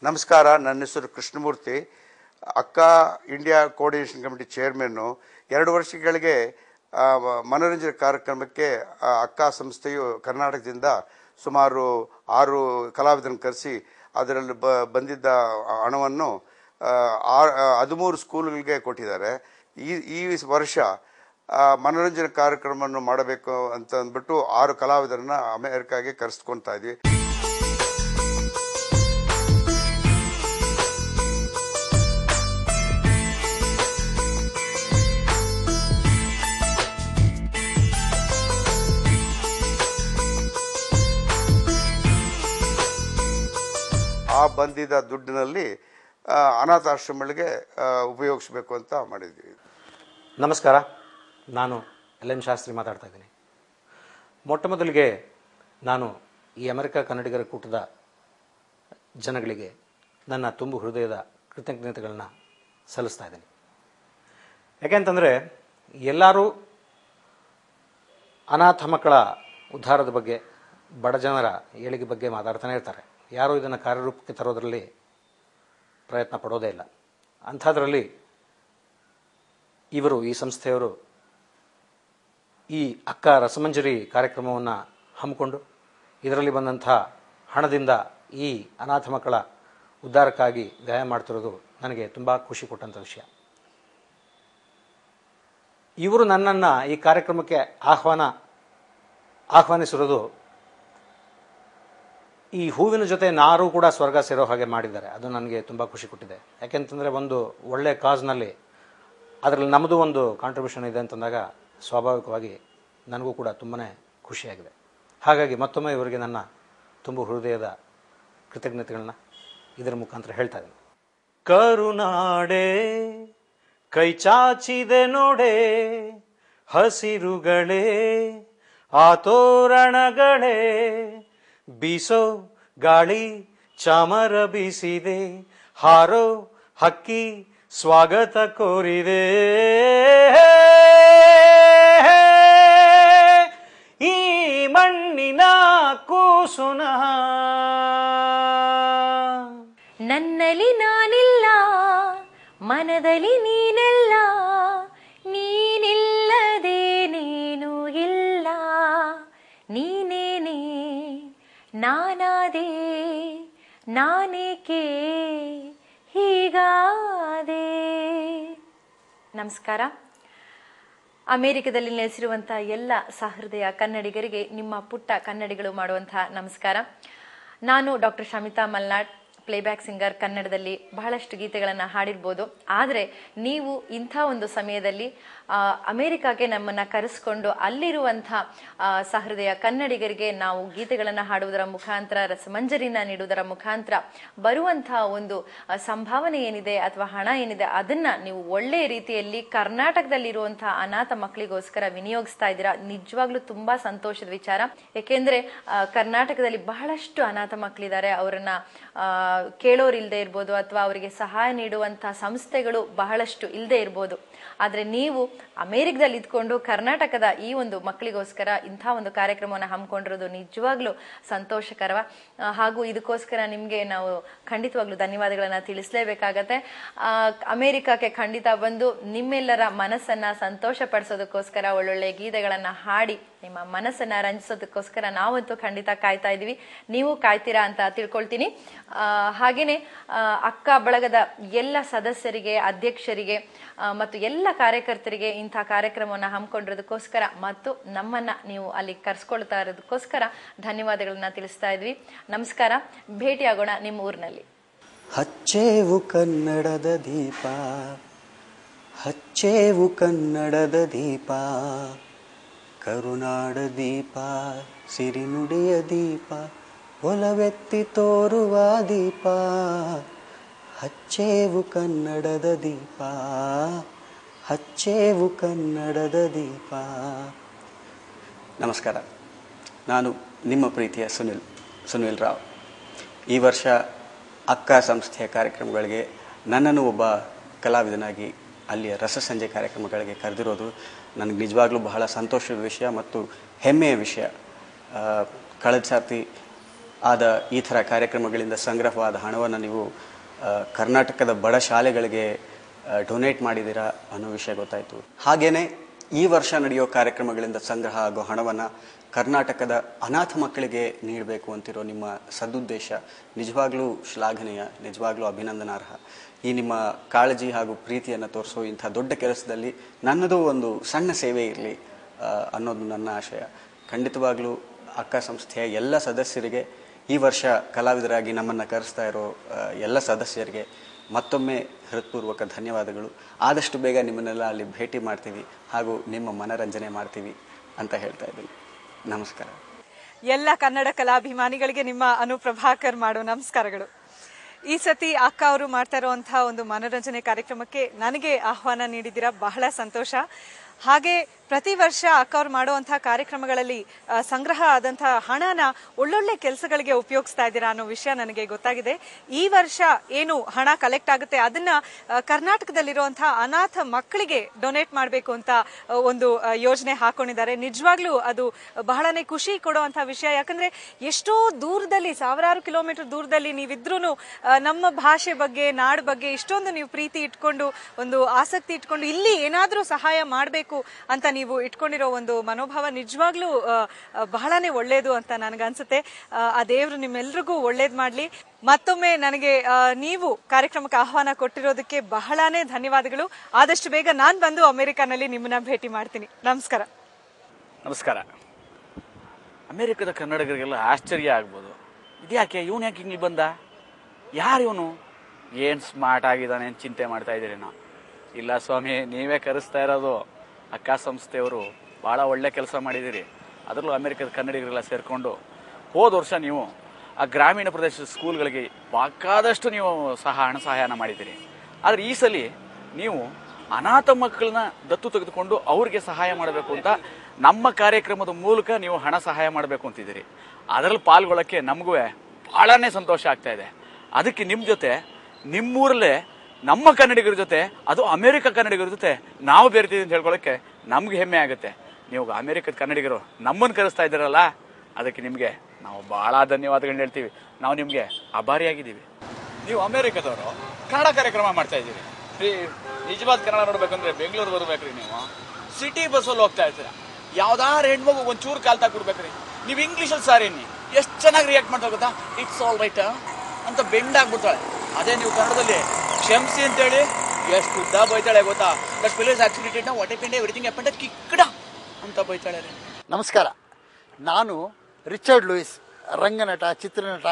ನಮಸ್ಕಾರ, ನನ್ನ ಹೆಸರು ಕೃಷ್ಣಮೂರ್ತಿ. ಅಕ್ಕ ಇಂಡಿಯಾ ಕೋಆರ್ಡಿನೇಷನ್ ಕಮಿಟಿ ಚೇರ್ಮನ್ನು. 2 ವರ್ಷಗಳಿಗೆ ಮನೋರಂಜನೆ ಕಾರ್ಯಕ್ರಮಕ್ಕೆ ಅಕ್ಕ ಸಂಸ್ಥೆಯು ಕರ್ನಾಟಕದಿಂದ ಸುಮಾರು 6 ಕಲಾವಿದರನ್ನು ಕರೆಸಿ ಅದರಲ್ಲಿ ಬಂದಿದ್ದ ಹಣವನ್ನು 13 ಸ್ಕೂಲ್ಗಳಿಗೆ ಕೊಟ್ಟಿದ್ದಾರೆ. ಈ ವರ್ಷ ಮನೋರಂಜನೆ ಕಾರ್ಯಕ್ರಮವನ್ನು ಮಾಡಬೇಕು ಅಂತ ಅಂದ್ಬಿಟ್ಟು 6 ಕಲಾವಿದರನ್ನ ಅಮೆರಿಕಾಗೆ ಕರೆಸ್ಕೊಳ್ತಾ ಇದ್ವಿ. ಆ ಬಂದಿದ್ದ ದುಡ್ಡಿನಲ್ಲಿ ಅನಾಥಾಶ್ರಮಗಳಿಗೆ ಉಪಯೋಗಿಸಬೇಕು ಅಂತ ಮಾಡಿದ್ವಿ. ನಮಸ್ಕಾರ, ನಾನು LN ಶಾಸ್ತ್ರಿ ಮಾತಾಡ್ತಾ ಇದ್ದೀನಿ. ಮೊಟ್ಟ ಮೊದಲಿಗೆ ನಾನು ಈ ಅಮೆರಿಕ ಕನ್ನಡಿಗರ ಕೂಟದ ಜನಗಳಿಗೆ ನನ್ನ ತುಂಬು ಹೃದಯದ ಕೃತಜ್ಞತೆಗಳನ್ನ ಸಲ್ಲಿಸ್ತಾ ಇದ್ದೀನಿ. ಯಾಕೆಂತಂದರೆ ಎಲ್ಲರೂ ಅನಾಥ ಮಕ್ಕಳ ಉದ್ಧಾರದ ಬಗ್ಗೆ, ಬಡ ಜನರ ಏಳಿಗೆ ಬಗ್ಗೆ ಮಾತಾಡ್ತಾನೆ ಇರ್ತಾರೆ. ಯಾರೂ ಇದನ್ನು ಕಾರ್ಯರೂಪಕ್ಕೆ ತರೋದರಲ್ಲಿ ಪ್ರಯತ್ನ ಪಡೋದೇ ಇಲ್ಲ. ಅಂಥದ್ರಲ್ಲಿ ಈ ಸಂಸ್ಥೆಯವರು ಈ ಅಕ್ಕ ರಸಮಂಜರಿ ಕಾರ್ಯಕ್ರಮವನ್ನು ಹಮ್ಮಿಕೊಂಡು ಇದರಲ್ಲಿ ಬಂದಂಥ ಹಣದಿಂದ ಈ ಅನಾಥ ಮಕ್ಕಳ ಉದ್ಧಾರಕ್ಕಾಗಿ ವ್ಯಯ ಮಾಡ್ತಿರೋದು ನನಗೆ ತುಂಬ ಖುಷಿ ಕೊಟ್ಟಂಥ ವಿಷಯ. ಇವರು ನನ್ನನ್ನು ಈ ಕಾರ್ಯಕ್ರಮಕ್ಕೆ ಆಹ್ವಾನಿಸಿರೋದು ಈ ಹೂವಿನ ಜೊತೆ ನಾರು ಕೂಡ ಸ್ವರ್ಗ ಸೇರೋ ಹಾಗೆ ಮಾಡಿದ್ದಾರೆ. ಅದು ನನಗೆ ತುಂಬ ಖುಷಿ ಕೊಟ್ಟಿದೆ. ಯಾಕೆಂತಂದರೆ ಒಂದು ಒಳ್ಳೆ ಕಾಸ್ನಲ್ಲಿ ಅದರಲ್ಲಿ ನಮ್ಮದು ಒಂದು ಕಾಂಟ್ರಿಬ್ಯೂಷನ್ ಇದೆ ಅಂತಂದಾಗ ಸ್ವಾಭಾವಿಕವಾಗಿ ನನಗೂ ಕೂಡ ತುಂಬಾ ಖುಷಿಯಾಗಿದೆ. ಹಾಗಾಗಿ ಮತ್ತೊಮ್ಮೆ ಇವರಿಗೆ ನನ್ನ ತುಂಬ ಹೃದಯದ ಕೃತಜ್ಞತೆಗಳನ್ನ ಇದರ ಮುಖಾಂತರ ಹೇಳ್ತಾ ಇದ್ದೀನಿ. ಕರುನಾಡೆ ಕೈ ಚಾಚಿದೆ ನೋಡೆ, ಹಸಿರುಗಳೇ ಆ ತೋರಣಗಳೇ, ಬೀಸೋ ಗಾಳಿ ಚಾಮರ ಬೀಸಿದೆ, ಹಾರೋ ಹಕ್ಕಿ ಸ್ವಾಗತ ಕೋರಿದೆ, ಈ ಮಣ್ಣಿನ ಕೂಸುನ ನನ್ನಲ್ಲಿ ನಾನಿಲ್ಲ, ಮನದಲ್ಲಿ ನೀನೆಲ್ಲ, ನೀನಿಲ್ಲದೆ ನೀನು ಇಲ್ಲ, ನೀನೇನೇ ನಾನಾದೆ, ನಾನೇಕೆ ಹೀಗಾದೆ. ನಮಸ್ಕಾರ. ಅಮೆರಿಕದಲ್ಲಿ ನೆಲೆಸಿರುವಂಥ ಎಲ್ಲ ಸಹೃದಯ ಕನ್ನಡಿಗರಿಗೆ ನಿಮ್ಮ ಪುಟ್ಟ ಕನ್ನಡಿಗಳು ಮಾಡುವಂತಹ ನಮಸ್ಕಾರ. ನಾನು doctor Shamita Malnad, playback singer. ಕನ್ನಡದಲ್ಲಿ ಬಹಳಷ್ಟು ಗೀತೆಗಳನ್ನು ಹಾಡಿರ್ಬೋದು. ಆದರೆ ನೀವು ಇಂಥ ಒಂದು ಸಮಯದಲ್ಲಿ ಅಮೆರಿಕಾಗೆ ನಮ್ಮನ್ನು ಕರೆಸ್ಕೊಂಡು ಅಲ್ಲಿರುವಂಥ ಸಹೃದಯ ಕನ್ನಡಿಗರಿಗೆ ನಾವು ಗೀತೆಗಳನ್ನು ಹಾಡುವುದರ ಮುಖಾಂತರ, ರಸಮಂಜರಿನ ನೀಡುವುದರ ಮುಖಾಂತರ ಬರುವಂಥ ಒಂದು ಸಂಭಾವನೆ ಏನಿದೆ ಅಥವಾ ಹಣ ಏನಿದೆ ಅದನ್ನು ನೀವು ಒಳ್ಳೆಯ ರೀತಿಯಲ್ಲಿ ಕರ್ನಾಟಕದಲ್ಲಿರುವಂಥ ಅನಾಥ ಮಕ್ಕಳಿಗೋಸ್ಕರ ವಿನಿಯೋಗಿಸ್ತಾ ಇದ್ದೀರಾ. ನಿಜವಾಗ್ಲೂ ತುಂಬ ಸಂತೋಷದ ವಿಚಾರ. ಏಕೆಂದರೆ ಕರ್ನಾಟಕದಲ್ಲಿ ಬಹಳಷ್ಟು ಅನಾಥ ಮಕ್ಕಳಿದ್ದಾರೆ. ಅವರನ್ನು ಕೇಳೋರಿಲ್ಲದೆ ಇರ್ಬೋದು ಅಥವಾ ಅವರಿಗೆ ಸಹಾಯ ನೀಡುವಂಥ ಸಂಸ್ಥೆಗಳು ಬಹಳಷ್ಟು ಇಲ್ಲದೆ ಇರ್ಬೋದು. ಆದರೆ ನೀವು ಅಮೆರಿಕದಲ್ಲಿ ಇದ್ಕೊಂಡು ಕರ್ನಾಟಕದ ಈ ಒಂದು ಮಕ್ಕಳಿಗೋಸ್ಕರ ಇಂಥ ಒಂದು ಕಾರ್ಯಕ್ರಮವನ್ನು ಹಮ್ಮಿಕೊಂಡಿರೋದು ನಿಜವಾಗ್ಲೂ ಸಂತೋಷಕರ. ಹಾಗೂ ಇದಕ್ಕೋಸ್ಕರ ನಿಮಗೆ ನಾವು ಖಂಡಿತವಾಗ್ಲೂ ಧನ್ಯವಾದಗಳನ್ನು ತಿಳಿಸಲೇಬೇಕಾಗತ್ತೆ. ಅಮೆರಿಕಕ್ಕೆ ಖಂಡಿತ ಬಂದು ನಿಮ್ಮೆಲ್ಲರ ಮನಸ್ಸನ್ನು ಸಂತೋಷ ಪಡಿಸೋದಕ್ಕೋಸ್ಕರ ಒಳ್ಳೊಳ್ಳೆ ಗೀತೆಗಳನ್ನು ಹಾಡಿ ನಿಮ್ಮ ಮನಸ್ಸನ್ನು ರಂಜಿಸೋದಕ್ಕೋಸ್ಕರ ನಾವಂತೂ ಖಂಡಿತ ಕಾಯ್ತಾ ಇದ್ದೀವಿ. ನೀವು ಕಾಯ್ತೀರಾ ಅಂತ ತಿಳ್ಕೊಳ್ತೀನಿ. ಹಾಗೆಯೇ ಅಕ್ಕ ಬಳಗದ ಎಲ್ಲ ಸದಸ್ಯರಿಗೆ, ಅಧ್ಯಕ್ಷರಿಗೆ ಮತ್ತು ಎಲ್ಲ ಕಾರ್ಯಕರ್ತರಿಗೆ ಇಂಥ ಕಾರ್ಯಕ್ರಮವನ್ನು ಹಮ್ಮಿಕೊಂಡಿರೋದಕ್ಕೋಸ್ಕರ ಮತ್ತು ನಮ್ಮನ್ನು ನೀವು ಅಲ್ಲಿ ಕರೆಸ್ಕೊಳ್ತಾ ಇರೋದಕ್ಕೋಸ್ಕರ ಧನ್ಯವಾದಗಳನ್ನ ತಿಳಿಸ್ತಾ ಇದ್ವಿ. ನಮಸ್ಕಾರ. ಭೇಟಿಯಾಗೋಣ ನಿಮ್ಮ ಊರಿನಲ್ಲಿ. ಹಚ್ಚೇವು ಕನ್ನಡದ ದೀಪ, ಹಚ್ಚೇವು ಕನ್ನಡದ ದೀಪ, ಕರುನಾಡ ದೀಪ, ಸಿರಿನುಡಿಯ ದೀಪ, ಒಲವೆತ್ತಿ ತೋರುವ ದೀಪ, ಹಚ್ಚೇವು ಕನ್ನಡದ ದೀಪ, ಹಚ್ಚೇವು ಕನ್ನಡದ ದೀಪ. ನಮಸ್ಕಾರ, ನಾನು ನಿಮ್ಮ ಪ್ರೀತಿಯ ಸುನಿಲ್ ರಾವ್. ಈ ವರ್ಷ ಅಕ್ಕ ಸಂಸ್ಥೆಯ ಕಾರ್ಯಕ್ರಮಗಳಿಗೆ ನನ್ನನ್ನು ಒಬ್ಬ ಕಲಾವಿದನಾಗಿ ಅಲ್ಲಿಯ ರಸಸಂಜೆ ಕಾರ್ಯಕ್ರಮಗಳಿಗೆ ಕರೆದಿರೋದು ನನಗೆ ನಿಜವಾಗ್ಲೂ ಬಹಳ ಸಂತೋಷದ ವಿಷಯ ಮತ್ತು ಹೆಮ್ಮೆಯ ವಿಷಯ. ಕಳೆದ ಸರ್ತಿ ಆದ ಈ ಥರ ಕಾರ್ಯಕ್ರಮಗಳಿಂದ ಸಂಗ್ರಹವಾದ ಹಣವನ್ನು ನೀವು ಕರ್ನಾಟಕದ ಬಡ ಶಾಲೆಗಳಿಗೆ ಡೊನೇಟ್ ಮಾಡಿದ್ದೀರಾ ಅನ್ನೋ ವಿಷಯ ಗೊತ್ತಾಯಿತು. ಹಾಗೆಯೇ ಈ ವರ್ಷ ನಡೆಯೋ ಕಾರ್ಯಕ್ರಮಗಳಿಂದ ಸಂಗ್ರಹ ಆಗೋ ಹಣವನ್ನು ಕರ್ನಾಟಕದ ಅನಾಥ ಮಕ್ಕಳಿಗೆ ನೀಡಬೇಕು ಅಂತಿರೋ ನಿಮ್ಮ ಸದುದ್ದೇಶ ನಿಜವಾಗ್ಲೂ ಶ್ಲಾಘನೀಯ, ನಿಜವಾಗ್ಲೂ ಅಭಿನಂದನಾರ್ಹ. ಈ ನಿಮ್ಮ ಕಾಳಜಿ ಹಾಗೂ ಪ್ರೀತಿಯನ್ನು ತೋರಿಸೋ ಇಂಥ ದೊಡ್ಡ ಕೆಲಸದಲ್ಲಿ ನನ್ನದು ಒಂದು ಸಣ್ಣ ಸೇವೆ ಇರಲಿ ಅನ್ನೋದು ನನ್ನ ಆಶಯ. ಖಂಡಿತವಾಗ್ಲೂ ಅಕ್ಕ ಸಂಸ್ಥೆಯ ಎಲ್ಲ ಸದಸ್ಯರಿಗೆ, ಈ ವರ್ಷ ಕಲಾವಿದರಾಗಿ ನಮ್ಮನ್ನು ಕರೆಸ್ತಾ ಇರೋ ಎಲ್ಲ ಸದಸ್ಯರಿಗೆ ಮತ್ತೊಮ್ಮೆ ಹೃತ್ಪೂರ್ವಕ ಧನ್ಯವಾದಗಳು. ಆದಷ್ಟು ಬೇಗ ನಿಮ್ಮನ್ನೆಲ್ಲ ಅಲ್ಲಿ ಭೇಟಿ ಮಾಡ್ತೀವಿ ಹಾಗೂ ನಿಮ್ಮ ಮನರಂಜನೆ ಮಾಡ್ತೀವಿ ಅಂತ ಹೇಳ್ತಾ ಇದ್ದೀನಿ. ನಮಸ್ಕಾರ. ಎಲ್ಲ ಕನ್ನಡ ಕಲಾಭಿಮಾನಿಗಳಿಗೆ ನಿಮ್ಮ ಅನುಪ್ರಭಾಕರ್ ಮಾಡೋ ನಮಸ್ಕಾರಗಳು. ಈ ಸತಿ ಅಕ್ಕ ಅವರು ಮಾಡ್ತಾ ಇರುವಂತಹ ಒಂದು ಮನೋರಂಜನೆ ಕಾರ್ಯಕ್ರಮಕ್ಕೆ ನನಗೆ ಆಹ್ವಾನ ನೀಡಿದ್ದೀರಾ, ಬಹಳ ಸಂತೋಷ. ಹಾಗೆ ಪ್ರತಿ ವರ್ಷ ಅಕ್ಕ ಅವ್ರು ಮಾಡುವಂತಹ ಕಾರ್ಯಕ್ರಮಗಳಲ್ಲಿ ಸಂಗ್ರಹ ಆದಂತಹ ಹಣನ ಒಳ್ಳೊಳ್ಳೆ ಕೆಲಸಗಳಿಗೆ ಉಪಯೋಗಿಸ್ತಾ ಇದ್ದೀರಾ ಅನ್ನೋ ವಿಷಯ ನನಗೆ ಗೊತ್ತಾಗಿದೆ. ಈ ವರ್ಷ ಏನು ಹಣ ಕಲೆಕ್ಟ್ ಆಗುತ್ತೆ ಅದನ್ನ ಕರ್ನಾಟಕದಲ್ಲಿರುವಂತಹ ಅನಾಥ ಮಕ್ಕಳಿಗೆ ಡೊನೇಟ್ ಮಾಡಬೇಕು ಅಂತ ಒಂದು ಯೋಜನೆ ಹಾಕೊಂಡಿದ್ದಾರೆ. ನಿಜವಾಗ್ಲೂ ಅದು ಬಹಳನೇ ಖುಷಿ ಕೊಡುವಂತಹ ವಿಷಯ. ಯಾಕಂದ್ರೆ ಎಷ್ಟೋ ದೂರದಲ್ಲಿ, ಸಾವಿರಾರು ಕಿಲೋಮೀಟರ್ ದೂರದಲ್ಲಿ ನೀವಿದ್ರೂ ನಮ್ಮ ಭಾಷೆ ಬಗ್ಗೆ, ನಾಡು ಬಗ್ಗೆ ಇಷ್ಟೊಂದು ನೀವು ಪ್ರೀತಿ ಇಟ್ಕೊಂಡು, ಒಂದು ಆಸಕ್ತಿ ಇಟ್ಕೊಂಡು ಇಲ್ಲಿ ಏನಾದ್ರೂ ಸಹಾಯ ಮಾಡಬೇಕು ಅಂತ ನೀವು ಇಟ್ಕೊಂಡಿರೋ ಒಂದು ಮನೋಭಾವ ನಿಜವಾಗ್ಲೂ ಬಹಳನೇ ಒಳ್ಳೇದು ಅಂತ ನನಗನ್ಸುತ್ತೆ. ಆ ದೇವರು ನಿಮ್ಮೆಲ್ರಿಗೂ ಒಳ್ಳೇದ್ ಮಾಡ್ಲಿ. ಮತ್ತೊಮ್ಮೆ ನನಗೆ ನೀವು ಕಾರ್ಯಕ್ರಮಕ್ಕೆ ಆಹ್ವಾನ ಕೊಟ್ಟಿರೋದಕ್ಕೆ ಬಹಳನೇ ಧನ್ಯವಾದಗಳು. ಆದಷ್ಟು ಬೇಗ ನಾನು ಬಂದು ಅಮೆರಿಕಾನಲ್ಲಿ ನಿಮ್ಮನ್ನ ಭೇಟಿ ಮಾಡ್ತೀನಿ. ನಮಸ್ಕಾರ. ನಮಸ್ಕಾರ. ಅಮೆರಿಕದ ಕನ್ನಡಿಗರಿಗೆಲ್ಲ ಆಶ್ಚರ್ಯ ಆಗ್ಬೋದು, ಇದ್ಯಾಕೆ ಇವನು ಯಾಕೆ ಹಿಂಗೆ ಬಂದ, ಯಾರು ಇವನು, ಏನು ಸ್ಮಾರ್ಟ್ ಆಗಿದ್ದಾನೆ ಅಂತ ಚಿಂತೆ ಮಾಡ್ತಾ ಇದ್ದೀರಿ ನಾವು. ಇಲ್ಲ ಸ್ವಾಮಿ, ನೀವೇ ಕರೆಸ್ತಾ ಇರೋದು. ಅಕ್ಕ ಸಂಸ್ಥೆಯವರು ಭಾಳ ಒಳ್ಳೆ ಕೆಲಸ ಮಾಡಿದ್ದೀರಿ. ಅದರಲ್ಲೂ ಅಮೆರಿಕದ ಕನ್ನಡಿಗರೆಲ್ಲ ಸೇರಿಕೊಂಡು ಹೋದ ವರ್ಷ ನೀವು ಆ ಗ್ರಾಮೀಣ ಪ್ರದೇಶದ ಸ್ಕೂಲ್ಗಳಿಗೆ ಬೇಕಾದಷ್ಟು ನೀವು ಹಣ ಸಹಾಯನ ಮಾಡಿದ್ದೀರಿ. ಆದರೆ ಈ ಸಲ ನೀವು ಅನಾಥ ಮಕ್ಕಳನ್ನ ದತ್ತು ತೆಗೆದುಕೊಂಡು ಅವ್ರಿಗೆ ಸಹಾಯ ಮಾಡಬೇಕು ಅಂತ ನಮ್ಮ ಕಾರ್ಯಕ್ರಮದ ಮೂಲಕ ನೀವು ಹಣ ಸಹಾಯ ಮಾಡಬೇಕು ಅಂತಿದ್ದೀರಿ. ಅದರಲ್ಲಿ ಪಾಲ್ಗೊಳ್ಳೋಕ್ಕೆ ನಮಗೂ ಭಾಳನೇ ಸಂತೋಷ ಆಗ್ತಾ ಇದೆ. ಅದಕ್ಕೆ ನಿಮ್ಮ ಜೊತೆ, ನಿಮ್ಮೂರಲ್ಲೇ ನಮ್ಮ ಕನ್ನಡಿಗರ ಜೊತೆ, ಅದು ಅಮೆರಿಕ ಕನ್ನಡಿಗರ ಜೊತೆ ನಾವು ಬೇರ್ತೀವಿ ಅಂತ ಹೇಳ್ಕೊಳ್ಳೋಕ್ಕೆ ನಮ್ಗೆ ಹೆಮ್ಮೆ ಆಗುತ್ತೆ. ನೀವು ಅಮೆರಿಕದ ಕನ್ನಡಿಗರು ನಮ್ಮನ್ನು ಕರೆಸ್ತಾ ಇದ್ದೀರಲ್ಲ, ಅದಕ್ಕೆ ನಿಮಗೆ ನಾವು ಭಾಳ ಧನ್ಯವಾದಗಳನ್ನ ಹೇಳ್ತೀವಿ. ನಾವು ನಿಮಗೆ ಆಭಾರಿಯಾಗಿದ್ದೀವಿ. ನೀವು ಅಮೆರಿಕದವರು ಕನ್ನಡ ಕಾರ್ಯಕ್ರಮ ಮಾಡ್ತಾ ಇದ್ದೀರಿ. ನಿಜವಾದ ಕನ್ನಡ ನೋಡ್ಬೇಕಂದ್ರೆ ಬೆಂಗಳೂರು ಬರ್ಬೇಕ್ರಿ. ನೀವು ಸಿಟಿ ಬಸ್ಸಲ್ಲಿ ಹೋಗ್ತಾ ಇರ್ತೀರ, ಯಾವ್ದಾರು ಹೆಣ್ಮಗು ಒಂಚೂರು ಕಾಲ್ತಾ ಕೊಡ್ಬೇಕ್ರಿ. ನೀವು ಇಂಗ್ಲೀಷಲ್ಲಿ ಸಾರಿ ಎಷ್ಟು ಚೆನ್ನಾಗಿ ರಿಯಾಕ್ಟ್ ಮಾಡ್ತಾ ಗೊತ್ತಾ, ಇಟ್ಸ್ ಆಲ್ ರೈಟ್ ಅಂತ ಬೆಂಡ್ ಆಗ್ಬಿಡ್ತಾಳೆ. ಅದೇ ನೀವು ಕನ್ನಡದಲ್ಲಿ ಕ್ಷಮಿಸಿ ಅಂತೇಳಿ ಎಷ್ಟು ಉದ್ದ ಬೈತಾಳೆ ಗೊತ್ತಾ. That fellow is actually now what happened, everything happened ಕಿಕ್ಕಡ ಅಂತ ಬೈತಾಳೆ. ನಮಸ್ಕಾರ. ನಾನು ರಿಚರ್ಡ್ ಲೂಯಿಸ್, ರಂಗನಟ, ಚಿತ್ರನಟ.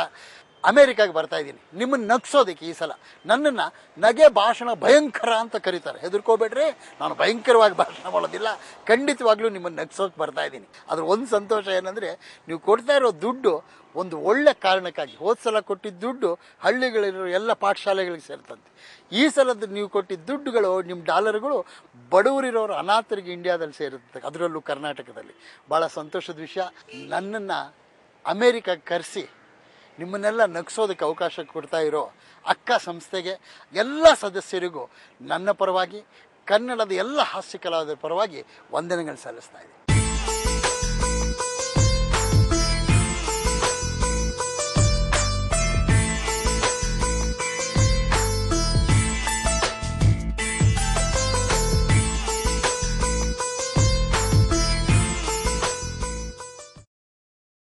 ಅಮೇರಿಕಾಗೆ ಬರ್ತಾ ಇದ್ದೀನಿ ನಿಮ್ಮನ್ನು ನಗಿಸೋದಕ್ಕೆ. ಈ ಸಲ ನನ್ನನ್ನು ನಗೆ ಭಾಷಣ ಭಯಂಕರ ಅಂತ ಕರೀತಾರೆ. ಹೆದರ್ಕೋಬೇಡ್ರಿ, ನಾನು ಭಯಂಕರವಾಗಿ ಭಾಷಣ ಮಾಡೋದಿಲ್ಲ. ಖಂಡಿತವಾಗ್ಲೂ ನಿಮ್ಮನ್ನು ನಗಿಸೋಕೆ ಬರ್ತಾ ಇದ್ದೀನಿ. ಅದ್ರ ಒಂದು ಸಂತೋಷ ಏನಂದರೆ, ನೀವು ಕೊಡ್ತಾ ಇರೋ ದುಡ್ಡು ಒಂದು ಒಳ್ಳೆ ಕಾರಣಕ್ಕಾಗಿ. ಹೋದ ಸಲ ಕೊಟ್ಟಿದ್ದ ದುಡ್ಡು ಹಳ್ಳಿಗಳಿರೋ ಎಲ್ಲ ಪಾಠಶಾಲೆಗಳಿಗೆ ಸೇರ್ತಂತೆ. ಈ ಸಲದ ನೀವು ಕೊಟ್ಟಿದ್ದ ದುಡ್ಡುಗಳು, ನಿಮ್ಮ ಡಾಲರ್ಗಳು ಬಡವರಿರೋರು ಅನಾಥರಿಗೆ ಇಂಡಿಯಾದಲ್ಲಿ ಸೇರುತ್ತೆ, ಅದರಲ್ಲೂ ಕರ್ನಾಟಕದಲ್ಲಿ. ಭಾಳ ಸಂತೋಷದ ವಿಷಯ. ನನ್ನನ್ನು ಅಮೇರಿಕಾಗೆ ಕರೆಸಿ ನಿಮ್ಮನ್ನೆಲ್ಲ ನಗಿಸೋದಕ್ಕೆ ಅವಕಾಶ ಕೊಡ್ತಾ ಇರೋ ಅಕ್ಕ ಸಂಸ್ಥೆಗೆ, ಎಲ್ಲ ಸದಸ್ಯರಿಗೂ ನನ್ನ ಪರವಾಗಿ, ಕನ್ನಡದ ಎಲ್ಲ ಹಾಸ್ಯ ಕಲಾವಿದರ ಪರವಾಗಿ ವಂದನೆಗಳು ಸಲ್ಲಿಸ್ತಾ ಇದ್ದೀನಿ.